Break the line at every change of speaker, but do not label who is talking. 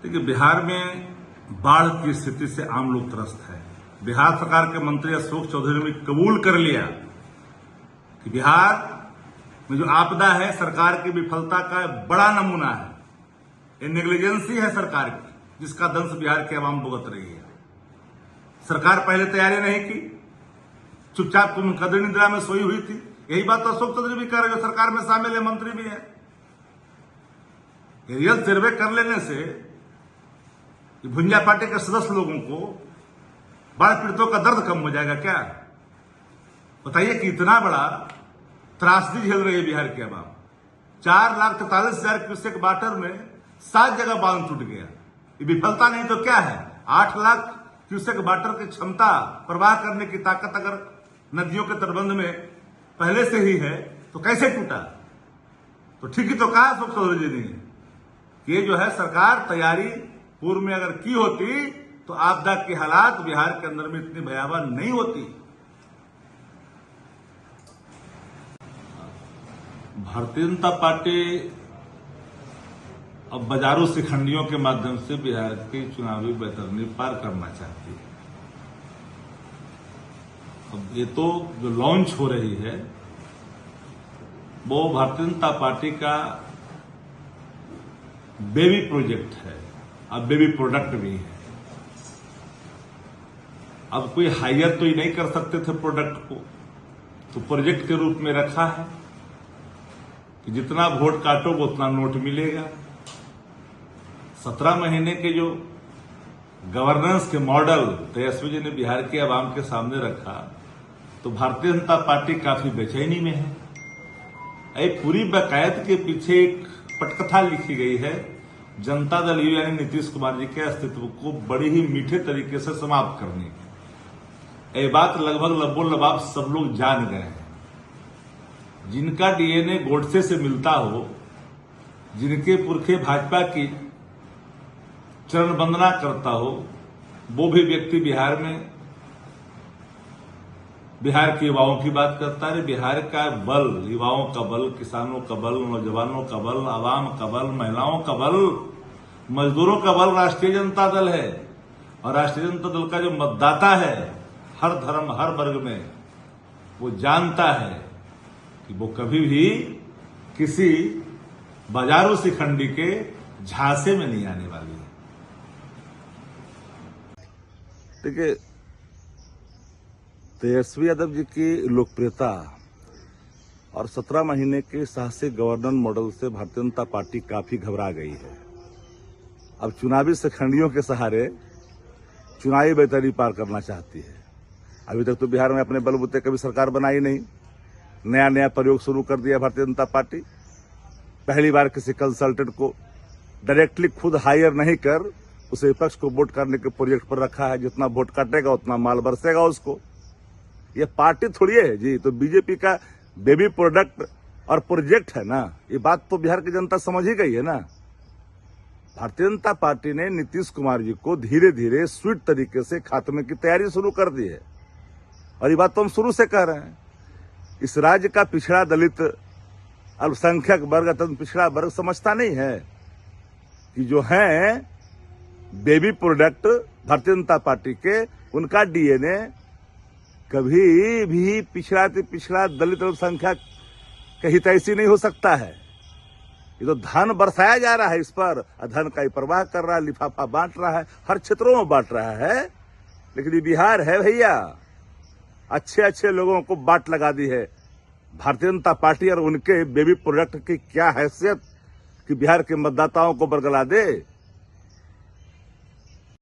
देखिए, बिहार में बाढ़ की स्थिति से आम लोग त्रस्त है। बिहार सरकार के मंत्री अशोक चौधरी ने कबूल कर लिया कि बिहार में जो आपदा है सरकार की विफलता का बड़ा नमूना है। ये नेग्लिजेंसी है सरकार की, जिसका दंश बिहार की आवाम भुगत रही है। सरकार पहले तैयारी नहीं की, चुपचाप कदरी निद्रा में सोई हुई थी। यही बात तो अशोक चौधरी भी कर रहे, सरकार में शामिल है, मंत्री भी है। रियल सर्वे कर लेने से भुंजा पार्टी के सदस्य लोगों को बाढ़ पीड़ितों का दर्द कम हो जाएगा क्या? बताइए कि इतना बड़ा त्रासदी झेल रही है बिहार की आवाम। 4,43,000 क्यूसेक वाटर में 7 जगह बांध टूट गया। ये विफलता नहीं तो क्या है? 8 लाख क्यूसेक वाटर की क्षमता, प्रवाह करने की ताकत अगर नदियों के तटबंध में पहले से ही है तो कैसे टूटा? तो ठीक ही तो कहा अशोक चौधरी जी ने कि ये जो है सरकार तैयारी पूर्व में अगर की होती तो आपदा के हालात बिहार के अंदर में इतनी भयावह नहीं होती। भारतीय जनता पार्टी अब बाजारू शिखंडियों के माध्यम से बिहार की चुनावी बैतरनी पार करना चाहती है। अब ये तो जो लॉन्च हो रही है वो भारतीय जनता पार्टी का बेबी प्रोजेक्ट है, अब बेबी प्रोडक्ट भी है। अब कोई हायर तो ही नहीं कर सकते थे प्रोडक्ट को, तो प्रोजेक्ट के रूप में रखा है कि जितना वोट काटोगे उतना नोट मिलेगा। 17 महीने के जो गवर्नेंस के मॉडल तेजस्वी जी ने बिहार के आवाम के सामने रखा तो भारतीय जनता पार्टी काफी बेचैनी में है। एक पूरी बाकायद के पीछे एक पटकथा लिखी गई है, जनता दल यू यानी नीतीश कुमार जी के अस्तित्व को बड़ी ही मीठे तरीके से समाप्त करनी। ये बात लगभग लब्बो लबाब सब लोग जान गए हैं। जिनका डीएनए गोडसे से मिलता हो, जिनके पुरखे भाजपा की चरण वंदना करता हो, वो भी व्यक्ति बिहार में बिहार के युवाओं की बात करता है। बिहार का बल, युवाओं का बल, किसानों का बल, नौजवानों का बल, आवाम का बल, महिलाओं का बल, मजदूरों का बल राष्ट्रीय जनता दल है। और राष्ट्रीय जनता दल का जो मतदाता है, हर धर्म हर वर्ग में, वो जानता है कि वो कभी भी किसी बाजारू शिखंडी के झांसे में नहीं आने वाली है। देखिए, तेजस्वी यादव जी की लोकप्रियता और 17 महीने के साहसिक गवर्नेंस मॉडल से भारतीय जनता पार्टी काफी घबरा गई है। अब चुनावी शिखंडियों के सहारे चुनावी बेहतरी पार करना चाहती है। अभी तक तो बिहार में अपने बलबूते कभी सरकार बनाई नहीं। नया नया प्रयोग शुरू कर दिया भारतीय जनता पार्टी। पहली बार किसी कंसल्टेंट को डायरेक्टली खुद हायर नहीं कर उसे विपक्ष को वोट करने के प्रोजेक्ट पर रखा है। जितना वोट काटेगा उतना माल बरसेगा उसको। ये पार्टी थोड़ी है जी, तो बीजेपी का बेबी प्रोडक्ट और प्रोजेक्ट है ना। ये बात तो बिहार की जनता समझ ही गई है ना। भारतीय जनता पार्टी ने नीतीश कुमार जी को धीरे धीरे स्वीट तरीके से खात्मे की तैयारी शुरू कर दी है। और ये बात तो हम शुरू से कह रहे हैं। इस राज्य का पिछड़ा दलित, अल्पसंख्यक वर्ग, अत्यंत पिछड़ा वर्ग समझता नहीं है कि जो है baby product Bharatiya Janata party के, उनका डीएनए कभी भी पिछड़ा दलित अल्पसंख्यक के हितैषी नहीं हो सकता है। ये तो धन बरसाया जा रहा है इस पर, धन का ही प्रवाह कर रहा है, लिफाफा बांट रहा है, हर क्षेत्रों में बांट रहा है। लेकिन ये बिहार है भैया, अच्छे अच्छे लोगों को बाट लगा दी है भारतीय जनता पार्टी। और उनके बेबी प्रोडक्ट की क्या हैसियत कि बिहार के मतदाताओं को बरगला दे।